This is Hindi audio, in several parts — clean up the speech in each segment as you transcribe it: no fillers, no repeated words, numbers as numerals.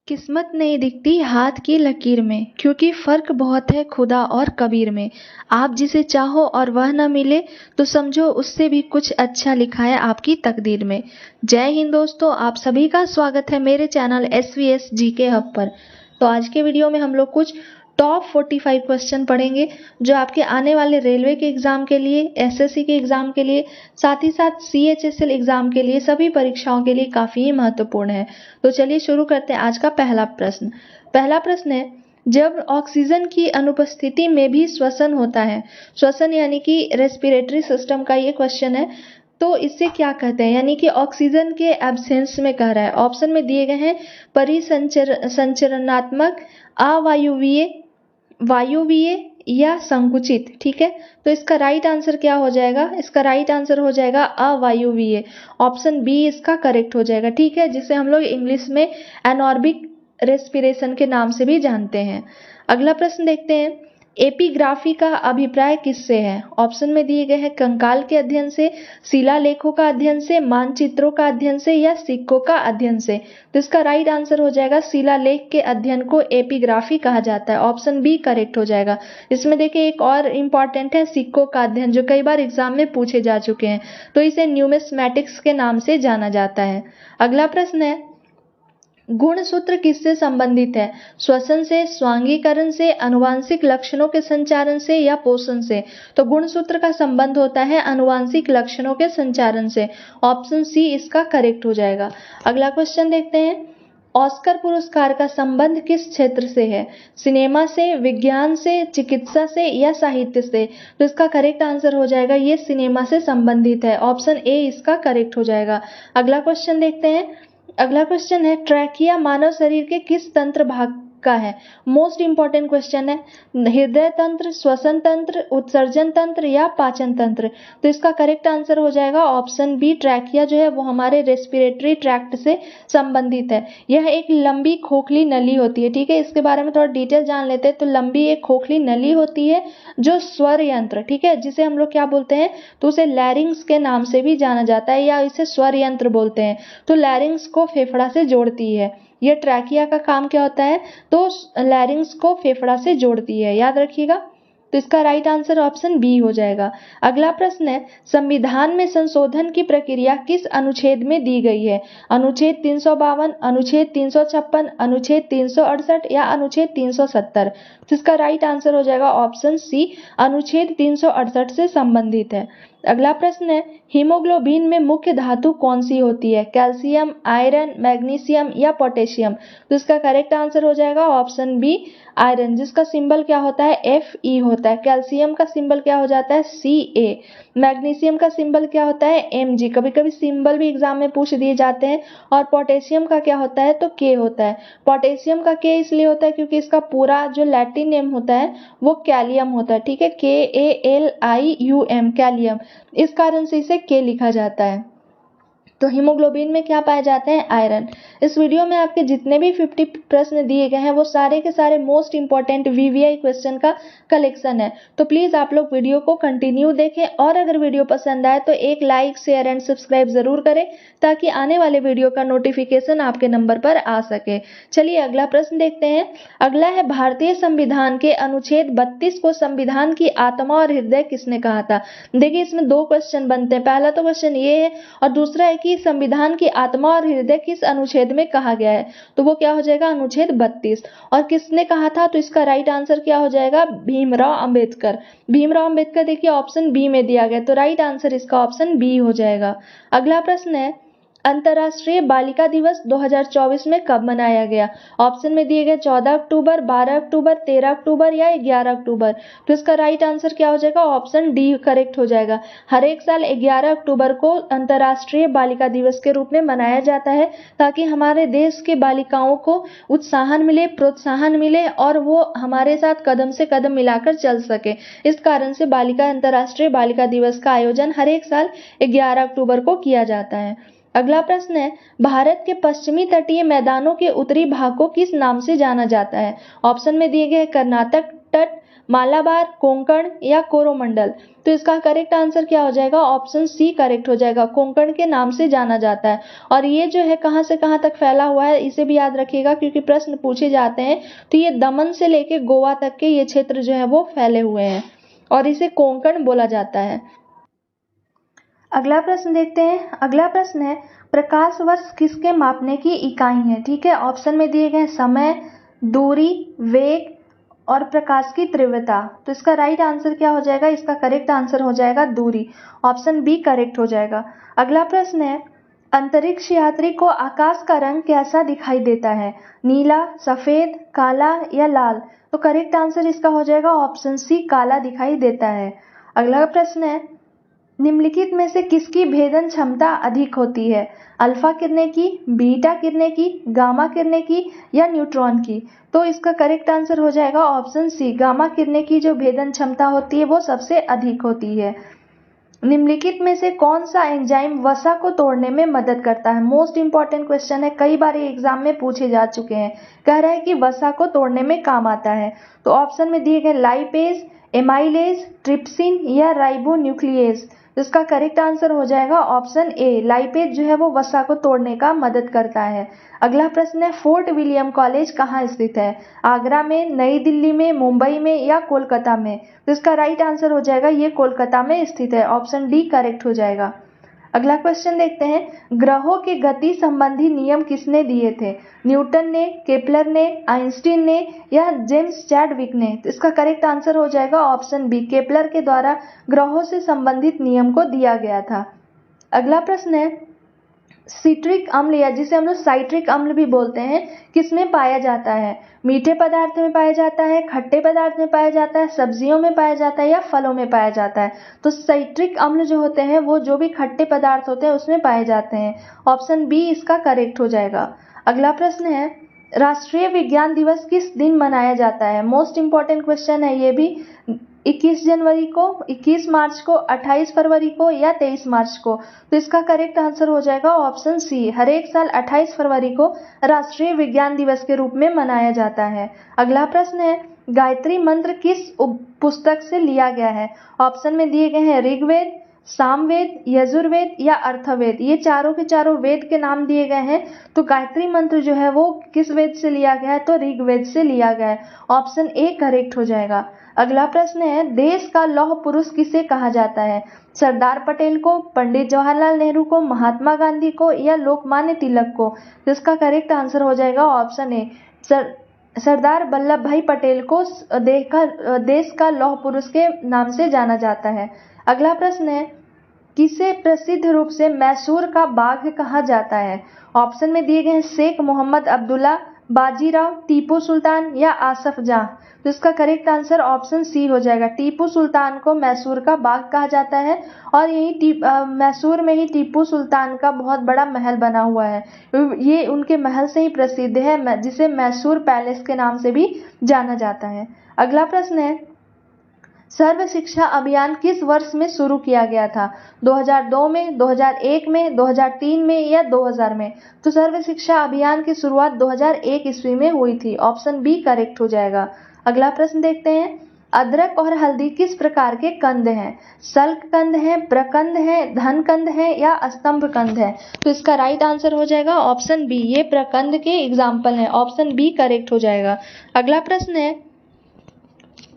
किस्मत नहीं दिखती हाथ की लकीर में, क्योंकि फर्क बहुत है खुदा और कबीर में। आप जिसे चाहो और वह न मिले तो समझो उससे भी कुछ अच्छा लिखा है आपकी तकदीर में। जय हिंद दोस्तों, आप सभी का स्वागत है मेरे चैनल SVS GK हब पर। तो आज के वीडियो में हम लोग कुछ टॉप 45 क्वेश्चन पढ़ेंगे जो आपके आने वाले रेलवे के एग्जाम के लिए, SSC के एग्जाम के लिए, साथ ही साथ CHSL एग्जाम के लिए, सभी परीक्षाओं के लिए काफी ही महत्वपूर्ण है। तो चलिए शुरू करते हैं आज का पहला प्रश्न। पहला प्रश्न है, जब ऑक्सीजन की अनुपस्थिति में भी श्वसन होता है, श्वसन यानी कि रेस्पिरेटरी सिस्टम का ये क्वेश्चन है, तो इससे क्या कहते हैं, यानी कि ऑक्सीजन के एब्सेंस में कह रहा है। ऑप्शन में दिए गए हैं परिसंचरणात्मक, अवायुवीय, वायुवीय या संकुचित। ठीक है, तो इसका राइट आंसर क्या हो जाएगा? इसका राइट आंसर हो जाएगा अवायुवीय। ऑप्शन बी इसका करेक्ट हो जाएगा। ठीक है, जिसे हम लोग इंग्लिश में एनॉर्बिक रेस्पिरेशन के नाम से भी जानते हैं। अगला प्रश्न देखते हैं, एपिग्राफी का अभिप्राय किससे है? ऑप्शन में दिए गए हैं कंकाल के अध्ययन से, शिलालेखों का अध्ययन से, मानचित्रों का अध्ययन से या सिक्कों का अध्ययन से। तो इसका राइट आंसर हो जाएगा शिलालेख के अध्ययन को एपिग्राफी कहा जाता है। ऑप्शन बी करेक्ट हो जाएगा। इसमें देखिए एक और इम्पॉर्टेंट है सिक्कों का अध्ययन, जो कई बार एग्जाम में पूछे जा चुके हैं, तो इसे न्यूमिस्मैटिक्स के नाम से जाना जाता है। अगला प्रश्न है, गुणसूत्र किससे संबंधित है? श्वसन से, स्वांगीकरण से, आनुवांशिक लक्षणों के संचारण से या पोषण से? तो गुणसूत्र का संबंध होता है आनुवांशिक लक्षणों के संचारण से। ऑप्शन सी इसका करेक्ट हो जाएगा। अगला क्वेश्चन देखते हैं, ऑस्कर पुरस्कार का संबंध किस क्षेत्र से है? सिनेमा से, विज्ञान से, चिकित्सा से या साहित्य से? तो इसका करेक्ट आंसर हो जाएगा ये सिनेमा से संबंधित है। ऑप्शन ए इसका करेक्ट हो जाएगा। अगला क्वेश्चन देखते हैं। अगला क्वेश्चन है, ट्रैकिया मानव शरीर के किस तंत्र भाग का है? मोस्ट इंपॉर्टेंट क्वेश्चन है। हृदय तंत्र, श्वसन तंत्र, उत्सर्जन तंत्र या पाचन तंत्र? तो इसका करेक्ट आंसर हो जाएगा ऑप्शन बी। ट्रैकिया जो है वो हमारे रेस्पिरेटरी ट्रैक्ट से संबंधित है। यह एक लंबी खोखली नली होती है। ठीक है, इसके बारे में थोड़ा डिटेल जान लेते हैं। तो लंबी एक खोखली नली होती है जो स्वर यंत्र, ठीक है, जिसे हम लोग क्या बोलते हैं, तो उसे लैरिंग्स के नाम से भी जाना जाता है या इसे स्वर यंत्र बोलते हैं। तो लैरिंग्स को फेफड़ा से जोड़ती है। यह ट्रैकिया का काम क्या होता है, तो लैरिंग्स को फेफड़ा से जोड़ती है, याद रखिएगा। तो इसका राइट आंसर ऑप्शन बी हो जाएगा। अगला प्रश्न है, संविधान में संशोधन की प्रक्रिया किस अनुच्छेद में दी गई है? अनुच्छेद 352, अनुच्छेद 356, अनुच्छेद 368 या अनुच्छेद 370? तो इसका राइट आंसर हो जाएगा ऑप्शन सी, अनुच्छेद 368 से संबंधित है। अगला प्रश्न है, हीमोग्लोबिन में मुख्य धातु कौन सी होती है? कैल्शियम, आयरन, मैग्नीशियम या पोटेशियम? तो इसका करेक्ट आंसर हो जाएगा ऑप्शन बी, आयरन, जिसका सिंबल क्या होता है? Fe होता है। कैल्शियम का सिंबल क्या हो जाता है? Ca। मैग्नीशियम का सिंबल क्या होता है? Mg। कभी कभी सिंबल भी एग्जाम में पूछ दिए जाते हैं। और पोटेशियम का क्या होता है? तो K होता है। पोटेशियम का K इसलिए होता है क्योंकि इसका पूरा जो लैटिन नेम होता है वो कैलियम होता है। ठीक है, KALIUM, कैलियम, इस कारण से इसे K लिखा जाता है। तो हीमोग्लोबिन में क्या पाए जाते हैं? आयरन। इस वीडियो में आपके जितने भी 50 प्रश्न दिए गए हैं वो सारे के सारे मोस्ट इंपॉर्टेंट VVI क्वेश्चन का कलेक्शन है। तो प्लीज आप लोग वीडियो को कंटिन्यू देखें, और अगर वीडियो पसंद आए तो एक लाइक, शेयर एंड सब्सक्राइब जरूर करें, ताकि आने वाले वीडियो का नोटिफिकेशन आपके नंबर पर आ सके। चलिए अगला प्रश्न देखते हैं। अगला है, भारतीय संविधान के अनुच्छेद 32 को संविधान की आत्मा और हृदय किसने कहा था? देखिए इसमें दो क्वेश्चन बनते हैं। पहला तो क्वेश्चन ये है, और दूसरा है कि संविधान की आत्मा और हृदय किस अनुच्छेद में कहा गया है? तो वो क्या हो जाएगा? अनुच्छेद 32। और किसने कहा था? तो इसका राइट आंसर क्या हो जाएगा? भीमराव अंबेडकर। भीमराव अंबेडकर देखिए ऑप्शन बी में दिया गया, तो राइट आंसर इसका ऑप्शन बी हो जाएगा। अगला प्रश्न है, अंतर्राष्ट्रीय बालिका दिवस 2024 में कब मनाया गया? ऑप्शन में दिए गए 14 अक्टूबर, 12 अक्टूबर, 13 अक्टूबर या 11 अक्टूबर? तो इसका राइट आंसर क्या हो जाएगा? ऑप्शन डी करेक्ट हो जाएगा। हर एक साल 11 अक्टूबर को अंतर्राष्ट्रीय बालिका दिवस के रूप में मनाया जाता है, ताकि हमारे देश के बालिकाओं को उत्साहन मिले, प्रोत्साहन मिले, और वो हमारे साथ कदम से कदम मिलाकर चल सके। इस कारण से अंतर्राष्ट्रीय बालिका दिवस का आयोजन हर एक साल 11 अक्टूबर को किया जाता है। अगला प्रश्न है, भारत के पश्चिमी तटीय मैदानों के उत्तरी भाग को किस नाम से जाना जाता है? ऑप्शन में दिए गए कर्नाटक तट, मालाबार, कोंकण या कोरोमंडल? तो इसका करेक्ट आंसर क्या हो जाएगा? ऑप्शन सी करेक्ट हो जाएगा। कोंकण के नाम से जाना जाता है। और ये जो है कहाँ से कहाँ तक फैला हुआ है इसे भी याद रखिएगा, क्योंकि प्रश्न पूछे जाते हैं। तो ये दमन से लेके गोवा तक के ये क्षेत्र जो है वो फैले हुए हैं और इसे कोंकण बोला जाता है। अगला प्रश्न देखते हैं। अगला प्रश्न है, प्रकाश वर्ष किसके मापने की इकाई है? ठीक है, ऑप्शन में दिए गए समय, दूरी, वेग और प्रकाश की तीव्रता। तो इसका राइट आंसर क्या हो जाएगा? इसका करेक्ट आंसर हो जाएगा दूरी। ऑप्शन बी करेक्ट हो जाएगा। अगला प्रश्न है, अंतरिक्ष यात्री को आकाश का रंग कैसा दिखाई देता है? नीला, सफेद, काला या लाल? तो करेक्ट आंसर इसका हो जाएगा ऑप्शन सी काला दिखाई देता है। अगला प्रश्न है, निम्नलिखित में से किसकी भेदन क्षमता अधिक होती है? अल्फा किरणें की, बीटा किरणें की, गामा किरणें की या न्यूट्रॉन की? तो इसका करेक्ट आंसर हो जाएगा ऑप्शन सी, गामा किरणें की जो भेदन क्षमता होती है वो सबसे अधिक होती है। निम्नलिखित में से कौन सा एंजाइम वसा को तोड़ने में मदद करता है? मोस्ट इंपॉर्टेंट क्वेश्चन है, कई बार ये एग्जाम में पूछे जा चुके हैं। कह रहा है कि वसा को तोड़ने में काम आता है। तो ऑप्शन में दिए गए लाइपेज, एमाइलेज, ट्रिप्सिन या राइबोन्यूक्लियेज। इसका करेक्ट आंसर हो जाएगा ऑप्शन ए, लाइपेज जो है वो वसा को तोड़ने का मदद करता है। अगला प्रश्न है, फोर्ट विलियम कॉलेज कहाँ स्थित है? आगरा में, नई दिल्ली में, मुंबई में या कोलकाता में? तो इसका राइट आंसर हो जाएगा ये कोलकाता में स्थित है। ऑप्शन डी करेक्ट हो जाएगा। अगला क्वेश्चन देखते हैं, ग्रहों के गति संबंधी नियम किसने दिए थे? न्यूटन ने, केपलर ने, आइंस्टीन ने या जेम्स चैडविक ने? तो इसका करेक्ट आंसर हो जाएगा ऑप्शन बी, केपलर के द्वारा ग्रहों से संबंधित नियम को दिया गया था। अगला प्रश्न है, सिट्रिक अम्ल या जिसे हम लोग साइट्रिक अम्ल भी बोलते हैं किसमें पाया जाता है? मीठे पदार्थ में पाया जाता है, खट्टे पदार्थ में पाया जाता है, सब्जियों में पाया जाता है या फलों में पाया जाता है? तो साइट्रिक अम्ल जो होते हैं वो जो भी खट्टे पदार्थ होते हैं उसमें पाए जाते हैं। ऑप्शन बी इसका करेक्ट हो जाएगा। अगला प्रश्न है, राष्ट्रीय विज्ञान दिवस किस दिन मनाया जाता है? मोस्ट इंपॉर्टेंट क्वेश्चन है ये भी। 21 जनवरी को, 21 मार्च को, 28 फरवरी को या 23 मार्च को? तो इसका करेक्ट आंसर हो जाएगा ऑप्शन सी, हर एक साल 28 फरवरी को राष्ट्रीय विज्ञान दिवस के रूप में मनाया जाता है। अगला प्रश्न है, गायत्री मंत्र किस पुस्तक से लिया गया है? ऑप्शन में दिए गए हैं ऋग्वेद, सामवेद, यजुर्वेद या अर्थवेद। ये चारों के चारों वेद के नाम दिए गए हैं। तो गायत्री मंत्र जो है वो किस वेद से लिया गया है? तो ऋग्वेद से लिया गया है। ऑप्शन ए करेक्ट हो जाएगा। अगला प्रश्न है, देश का लौह पुरुष किसे कहा जाता है? सरदार पटेल को, पंडित जवाहरलाल नेहरू को, महात्मा गांधी को या लोकमान्य तिलक को? तो इसका करेक्ट आंसर हो जाएगा ऑप्शन ए, सरदार वल्लभ भाई पटेल को देश का लौह पुरुष के नाम से जाना जाता है। अगला प्रश्न है, किसे प्रसिद्ध रूप से मैसूर का बाघ कहा जाता है? ऑप्शन में दिए गए हैं शेख मोहम्मद अब्दुल्ला, बाजीराव, टीपू सुल्तान या आसफ जाह। तो इसका करेक्ट आंसर ऑप्शन सी हो जाएगा, टीपू सुल्तान को मैसूर का बाघ कहा जाता है। और यही मैसूर में ही टीपू सुल्तान का बहुत बड़ा महल बना हुआ है। ये उनके महल से ही प्रसिद्ध है, जिसे मैसूर पैलेस के नाम से भी जाना जाता है। अगला प्रश्न है, सर्व शिक्षा अभियान किस वर्ष में शुरू किया गया था? 2002 में, 2001 में, 2003 में या 2000 में? तो सर्व शिक्षा अभियान की शुरुआत 2001 ईस्वी में हुई थी। ऑप्शन बी करेक्ट हो जाएगा। अगला प्रश्न देखते हैं, अदरक और हल्दी किस प्रकार के कंद हैं? सल्क कंद है, प्रकंद है, धन कंद है या स्तंभ कंद है? तो इसका राइट आंसर हो जाएगा ऑप्शन बी, ये प्रकंद के एग्जाम्पल हैं। ऑप्शन बी करेक्ट हो जाएगा। अगला प्रश्न है,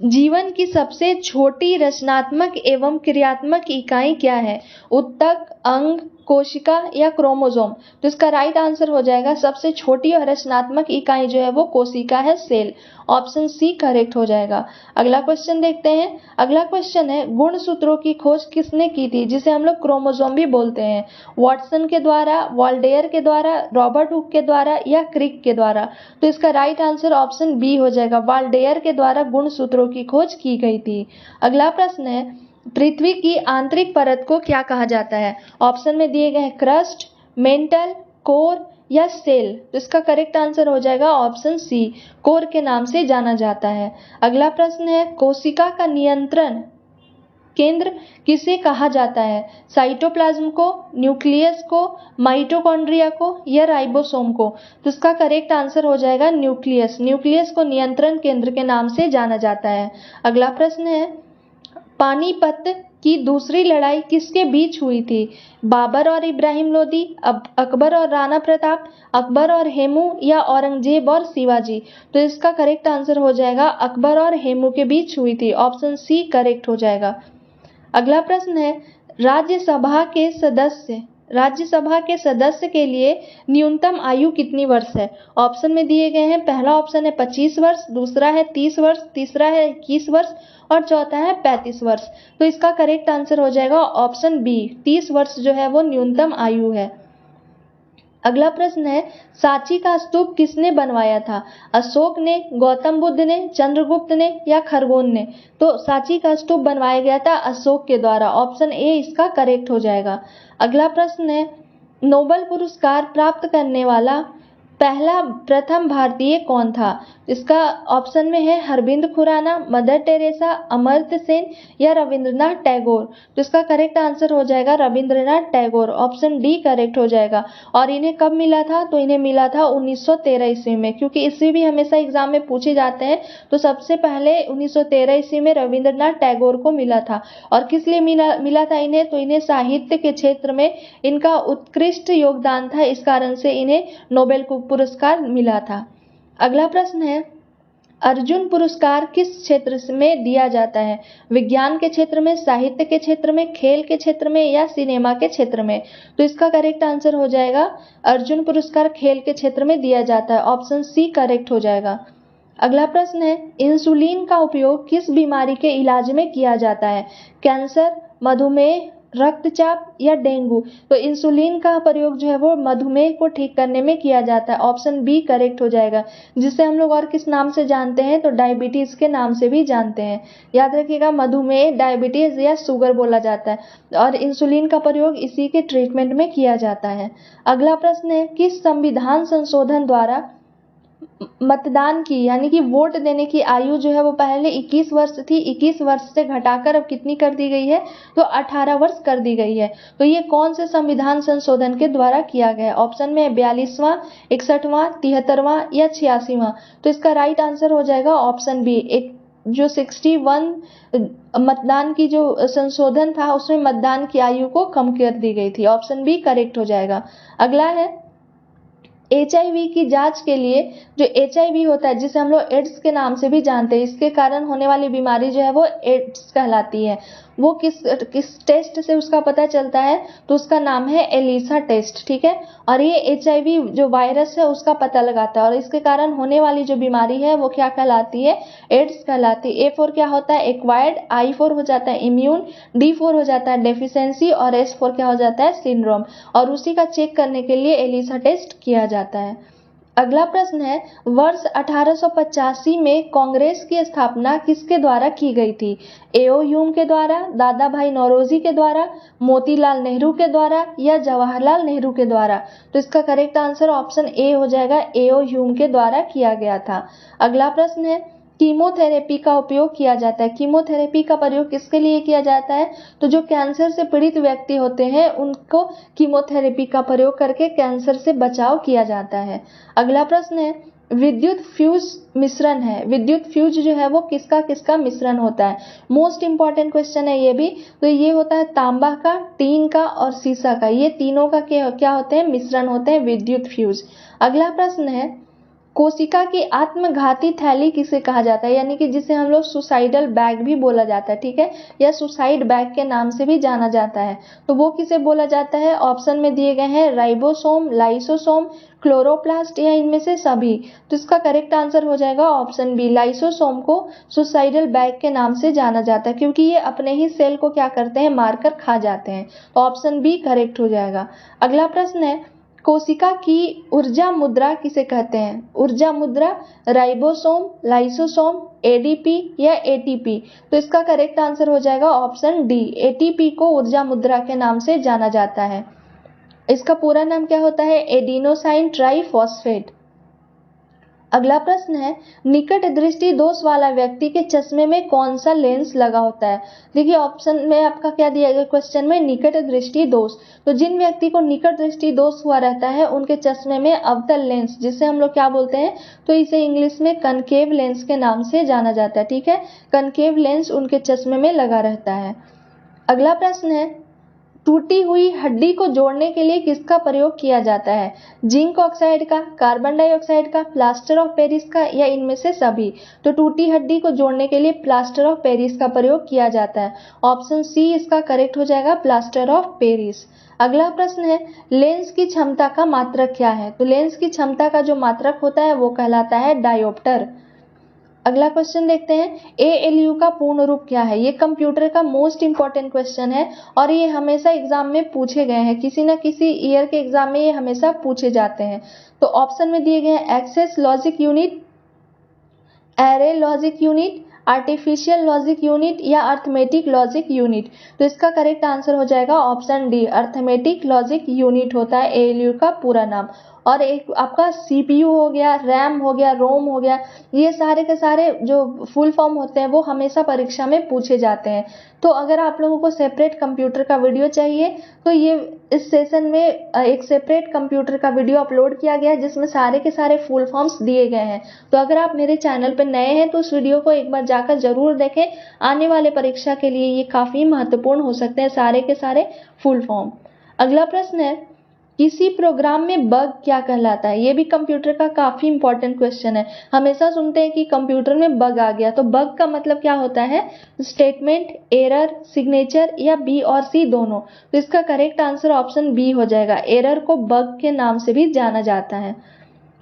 जीवन की सबसे छोटी रचनात्मक एवं क्रियात्मक इकाई क्या है? उत्तक, अंग, कोशिका या क्रोमोसोम? तो इसका राइट आंसर हो जाएगा सबसे छोटी और रचनात्मक इकाई जो है वो कोशिका है, सेल। ऑप्शन सी करेक्ट हो जाएगा। अगला क्वेश्चन देखते हैं। अगला क्वेश्चन है, गुणसूत्रों की खोज किसने की थी, जिसे हम लोग क्रोमोसोम भी बोलते हैं? वॉटसन के द्वारा, वॉल्डेयर के द्वारा, रॉबर्ट हुक के द्वारा या क्रिक के द्वारा? तो इसका राइट आंसर ऑप्शन बी हो जाएगा, वॉल्डेयर के द्वारा गुणसूत्रों की खोज की गई थी। अगला प्रश्न है, पृथ्वी की आंतरिक परत को क्या कहा जाता है? ऑप्शन में दिए गए हैं क्रस्ट, मेंटल, कोर या सेल? तो इसका करेक्ट आंसर हो जाएगा ऑप्शन सी, कोर के नाम से जाना जाता है। अगला प्रश्न है, कोशिका का नियंत्रण केंद्र किसे कहा जाता है? साइटोप्लाज्म को, न्यूक्लियस को, माइटोकॉन्ड्रिया को या राइबोसोम को? तो इसका करेक्ट आंसर हो जाएगा न्यूक्लियस। न्यूक्लियस को नियंत्रण केंद्र के नाम से जाना जाता है। अगला प्रश्न है, पानीपत की दूसरी लड़ाई किसके बीच हुई थी? बाबर और इब्राहिम लोदी, अकबर और राणा प्रताप, अकबर और हेमू या औरंगजेब और शिवाजी? तो इसका करेक्ट आंसर हो जाएगा अकबर और हेमू के बीच हुई थी। ऑप्शन सी करेक्ट हो जाएगा। अगला प्रश्न है, राज्यसभा के सदस्य के लिए न्यूनतम आयु कितनी वर्ष है? ऑप्शन में दिए गए हैं। पहला ऑप्शन है 25 वर्ष, दूसरा है 30 वर्ष, तीसरा है 21 वर्ष और चौथा है 35 वर्ष। तो इसका करेक्ट आंसर हो जाएगा ऑप्शन बी, 30 वर्ष जो है वो न्यूनतम आयु है। अगला प्रश्न है, सांची का स्तूप किसने बनवाया था? अशोक ने, गौतम बुद्ध ने, चंद्रगुप्त ने या खरगोन ने? तो सांची का स्तूप बनवाया गया था अशोक के द्वारा। ऑप्शन ए इसका करेक्ट हो जाएगा। अगला प्रश्न है, नोबेल पुरस्कार प्राप्त करने वाला प्रथम भारतीय कौन था? इसका ऑप्शन में है अरविंद खुराना, मदर टेरेसा, अमर्त्य सेन या रविंद्रनाथ टैगोर। तो इसका करेक्ट आंसर हो जाएगा Rabindranath Tagore. Option D correct हो जाएगा। और इन्हें कब मिला था? तो इन्हें मिला था 1913 ईस्वी में, क्योंकि ईस्वी भी हमेशा एग्जाम में पूछे जाते हैं। तो सबसे पहले 1913 ईस्वी में रविंद्रनाथ टैगोर को मिला था। और किस लिए मिला था इन्हें? तो इन्हें साहित्य के क्षेत्र में इनका उत्कृष्ट योगदान था, इस कारण से इन्हें नोबेल पुरस्कार मिला था। अगला प्रश्न है, अर्जुन पुरस्कार किस क्षेत्र में दिया जाता है? विज्ञान के क्षेत्र में, साहित्य के क्षेत्र में, खेल के क्षेत्र में या सिनेमा के क्षेत्र में? तो इसका करेक्ट आंसर हो जाएगा अर्जुन पुरस्कार खेल के क्षेत्र में दिया जाता है। ऑप्शन सी करेक्ट हो जाएगा। अगला प्रश्न है, इंसुलिन का उपयोग किस बीमारी के इलाज में किया जाता है? कैंसर, मधुमेह, रक्तचाप या डेंगू? तो इंसुलिन का प्रयोग जो है वो मधुमेह को ठीक करने में किया जाता है। ऑप्शन बी करेक्ट हो जाएगा, जिसे हम लोग और किस नाम से जानते हैं? तो डायबिटीज के नाम से भी जानते हैं। याद रखिएगा, मधुमेह, डायबिटीज या शुगर बोला जाता है और इंसुलिन का प्रयोग इसी के ट्रीटमेंट में किया जाता है। अगला प्रश्न है, किस संविधान संशोधन द्वारा मतदान की यानी कि वोट देने की आयु जो है वो पहले 21 वर्ष थी, 21 वर्ष से घटाकर अब कितनी कर दी गई है? तो 18 वर्ष कर दी गई है। तो ये कौन से संविधान संशोधन के द्वारा किया गया है? ऑप्शन में 42वां, 61वां, 73वां या 86वां? तो इसका राइट आंसर हो जाएगा ऑप्शन बी, एक जो 61 मतदान की जो संशोधन था उसमें मतदान की आयु को कम कर दी गई थी। ऑप्शन बी करेक्ट हो जाएगा। अगला है, HIV की जांच के लिए, जो HIV होता है जिसे हम लोग एड्स के नाम से भी जानते हैं, इसके कारण होने वाली बीमारी जो है वो एड्स कहलाती है। वो किस टेस्ट से उसका पता चलता है? तो उसका नाम है एलिसा टेस्ट, ठीक है। और ये HIV जो वायरस है उसका पता लगाता है और इसके कारण होने वाली जो बीमारी है वो क्या कहलाती है? एड्स कहलाती है। A4 क्या होता है? एक्वायर्ड, I4 हो जाता है इम्यून, D4 हो जाता है डेफिशिएंसी और S4 क्या हो जाता है? सिंड्रोम। और उसी का चेक करने के लिए एलिसा टेस्ट किया जाता है। अगला प्रश्न है, वर्ष 1885 में कांग्रेस की स्थापना किसके द्वारा की गई थी? एओ ह्यूम के द्वारा, दादा भाई नौरोजी के द्वारा, मोतीलाल नेहरू के द्वारा या जवाहरलाल नेहरू के द्वारा? तो इसका करेक्ट आंसर ऑप्शन ए हो जाएगा, एओ ह्यूम के द्वारा किया गया था। अगला प्रश्न है, कीमोथेरेपी का उपयोग किया जाता है। कीमोथेरेपी का प्रयोग किसके लिए किया जाता है? तो जो कैंसर से पीड़ित व्यक्ति होते हैं उनको कीमोथेरेपी का प्रयोग करके कैंसर से बचाव किया जाता है। अगला प्रश्न है, विद्युत फ्यूज मिश्रण है। विद्युत फ्यूज जो है वो किसका किसका मिश्रण होता है? मोस्ट इंपॉर्टेंट क्वेश्चन है ये भी। तो ये होता है तांबा का, टीन का और सीसा का। ये तीनों का क्या होते हैं? मिश्रण होते हैं विद्युत फ्यूज। अगला प्रश्न है, कोशिका की आत्मघाती थैली किसे कहा जाता है? यानी कि जिसे हम लोग सुसाइडल बैग भी बोला जाता है, ठीक है, या सुसाइड बैग के नाम से भी जाना जाता है। तो वो किसे बोला जाता है? ऑप्शन में दिए गए हैं राइबोसोम, लाइसोसोम, क्लोरोप्लास्ट या इनमें से सभी। तो इसका करेक्ट आंसर हो जाएगा ऑप्शन बी, लाइसोसोम को सुसाइडल बैग के नाम से जाना जाता है क्योंकि ये अपने ही सेल को क्या करते हैं? मारकर खा जाते हैं। तो ऑप्शन बी करेक्ट हो जाएगा। अगला प्रश्न है, कोशिका की ऊर्जा मुद्रा किसे कहते हैं? ऊर्जा मुद्रा, राइबोसोम, लाइसोसोम, ADP या ATP? तो इसका करेक्ट आंसर हो जाएगा ऑप्शन डी, ATP को ऊर्जा मुद्रा के नाम से जाना जाता है। इसका पूरा नाम क्या होता है? Adenosine triphosphate. अगला प्रश्न है, निकट दृष्टि दोष वाला व्यक्ति के चश्मे में कौन सा लेंस लगा होता है। देखिए ऑप्शन में आपका क्या दिया गया क्वेश्चन में, निकट दृष्टि दोष। तो जिन व्यक्ति को निकट दृष्टि दोष हुआ रहता है उनके चश्मे में अवतल लेंस, जिसे हम लोग क्या बोलते हैं, तो इसे इंग्लिश में कनकेव लेंस के नाम से जाना जाता है। ठीक है, कनकेव लेंस उनके चश्मे में लगा रहता है। अगला प्रश्न है, टूटी हुई हड्डी को जोड़ने के लिए किसका प्रयोग किया जाता है। जिंक ऑक्साइड का, कार्बन डाइऑक्साइड का, प्लास्टर ऑफ पेरिस का, या इनमें से सभी। तो टूटी हड्डी को जोड़ने के लिए प्लास्टर ऑफ पेरिस का प्रयोग किया जाता है। ऑप्शन सी इसका करेक्ट हो जाएगा, प्लास्टर ऑफ पेरिस। अगला प्रश्न है, लेंस की क्षमता का मात्रक क्या है। तो लेंस की क्षमता का जो मात्रक होता है वो कहलाता है डायोप्टर। अगला क्वेश्चन देखते हैं, ALU का पूर्ण रूप क्या है। ये कंप्यूटर का मोस्ट इंपॉर्टेंट क्वेश्चन है और ये हमेशा एग्जाम में पूछे गए हैं, किसी न किसी ईयर के एग्जाम में ये हमेशा पूछे जाते हैं। तो ऑप्शन में दिए गए हैं access logic unit, array logic unit, artificial logic unit या अर्थमेटिक लॉजिक यूनिट। तो इसका करेक्ट आंसर हो जाएगा option D, arithmetic logic unit होता है ALU का पूरा नाम। और एक आपका CPU हो गया, रैम हो गया, रोम हो गया, ये सारे के सारे जो फुल फॉर्म होते हैं वो हमेशा परीक्षा में पूछे जाते हैं। तो अगर आप लोगों को सेपरेट कंप्यूटर का वीडियो चाहिए तो ये इस सेशन में एक सेपरेट कंप्यूटर का वीडियो अपलोड किया गया है जिसमें सारे के सारे फुल फॉर्म्स दिए गए हैं। तो अगर आप मेरे चैनल पर नए हैं तो उस वीडियो को एक बार जाकर जरूर देखें, आने वाले परीक्षा के लिए ये काफ़ी महत्वपूर्ण हो सकते हैं सारे के सारे फुल फॉर्म। अगला प्रश्न है, किसी प्रोग्राम में बग क्या कहलाता है। ये भी कंप्यूटर का काफी इंपॉर्टेंट क्वेश्चन है। हमेशा सुनते हैं कि कंप्यूटर में बग आ गया, तो बग का मतलब क्या होता है, स्टेटमेंट, एरर, सिग्नेचर या बी और सी दोनों। तो इसका करेक्ट आंसर ऑप्शन बी हो जाएगा, एरर को बग के नाम से भी जाना जाता है।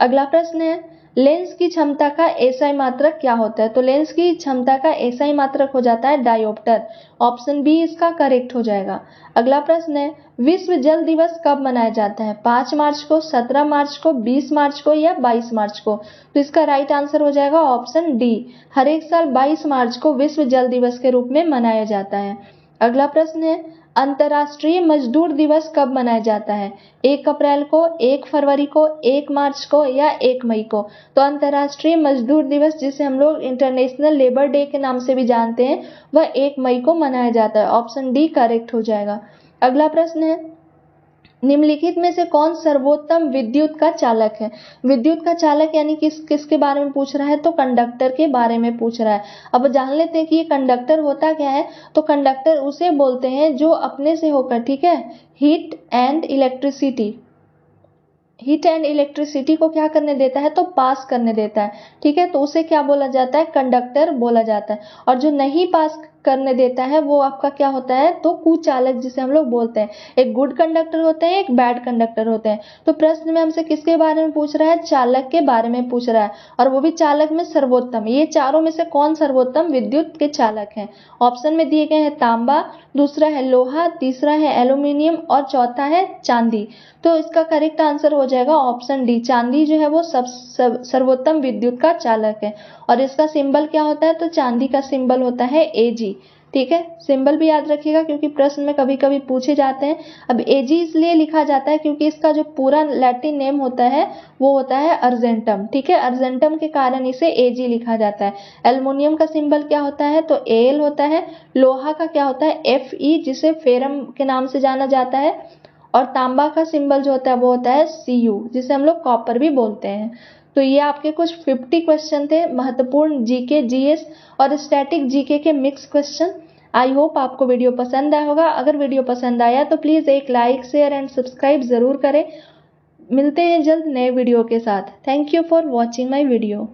अगला प्रश्न है, लेंस की क्षमता का एसआई मात्रक क्या होता है। तो लेंस की क्षमता का एसआई मात्रक हो जाता है डायोप्टर। ऑप्शन बी इसका करेक्ट हो जाएगा। अगला प्रश्न है, विश्व जल दिवस कब मनाया जाता है। 5 मार्च को, 17 मार्च को, 20 मार्च को या 22 मार्च को। तो इसका राइट आंसर हो जाएगा ऑप्शन डी, हर एक साल 22 मार्च को विश्व जल दिवस के रूप में मनाया जाता है। अगला प्रश्न है, अंतर्राष्ट्रीय मजदूर दिवस कब मनाया जाता है। 1 अप्रैल को, 1 फरवरी को, 1 मार्च को या 1 मई को। तो अंतर्राष्ट्रीय मजदूर दिवस, जिसे हम लोग इंटरनेशनल लेबर डे के नाम से भी जानते हैं, वह 1 मई को मनाया जाता है। ऑप्शन डी करेक्ट हो जाएगा। अगला प्रश्न है, निम्नलिखित में से कौन सर्वोत्तम विद्युत का चालक है। विद्युत का चालक यानी किसके बारे में पूछ रहा है, तो कंडक्टर के बारे में पूछ रहा है। अब जान लेते हैं कि ये कंडक्टर होता क्या है। तो कंडक्टर उसे बोलते हैं जो अपने से होकर, ठीक है, हीट एंड इलेक्ट्रिसिटी को क्या करने देता है, तो पास करने देता है। ठीक है, तो उसे क्या बोला जाता है, कंडक्टर बोला जाता है। और जो नहीं पास करने देता है वो आपका क्या होता है, तो कुचालक, जिसे हम लोग बोलते हैं। एक गुड कंडक्टर होते हैं, एक बैड कंडक्टर होते हैं। तो प्रश्न में हमसे किसके बारे में पूछ रहा है, चालक के बारे में पूछ रहा है, और वो भी चालक में सर्वोत्तम। ये चारों में से कौन सर्वोत्तम विद्युत के चालक हैं। ऑप्शन में दिए गए हैं तांबा, दूसरा है लोहा, तीसरा है एल्यूमिनियम और चौथा है चांदी। तो इसका करेक्ट आंसर हो जाएगा ऑप्शन डी, चांदी जो है वो सर्वोत्तम विद्युत का चालक है। और इसका सिंबल क्या होता है, तो चांदी का सिंबल होता है Ag। ठीक है, सिंबल भी याद रखिएगा क्योंकि प्रश्न में कभी कभी पूछे जाते हैं। अब Ag इसलिए लिखा जाता है क्योंकि इसका जो पूरा लैटिन नेम होता है वो होता है अर्जेंटम। ठीक है, अर्जेंटम के कारण इसे Ag लिखा जाता है। एल्युमिनियम का सिंबल क्या होता है, तो Al होता है। लोहा का क्या होता है, Fe, जिसे फेरम के नाम से जाना जाता है। और तांबा का सिंबल जो होता है वो होता है Cu, जिसे हम लोग कॉपर भी बोलते हैं। तो ये आपके कुछ 50 क्वेश्चन थे, महत्वपूर्ण जीके, जीएस और स्टैटिक जीके के मिक्स क्वेश्चन। आई होप आपको वीडियो पसंद आया होगा। अगर वीडियो पसंद आया तो प्लीज़ एक लाइक, शेयर एंड सब्सक्राइब ज़रूर करें। मिलते हैं जल्द नए वीडियो के साथ। Thank you for watching my video.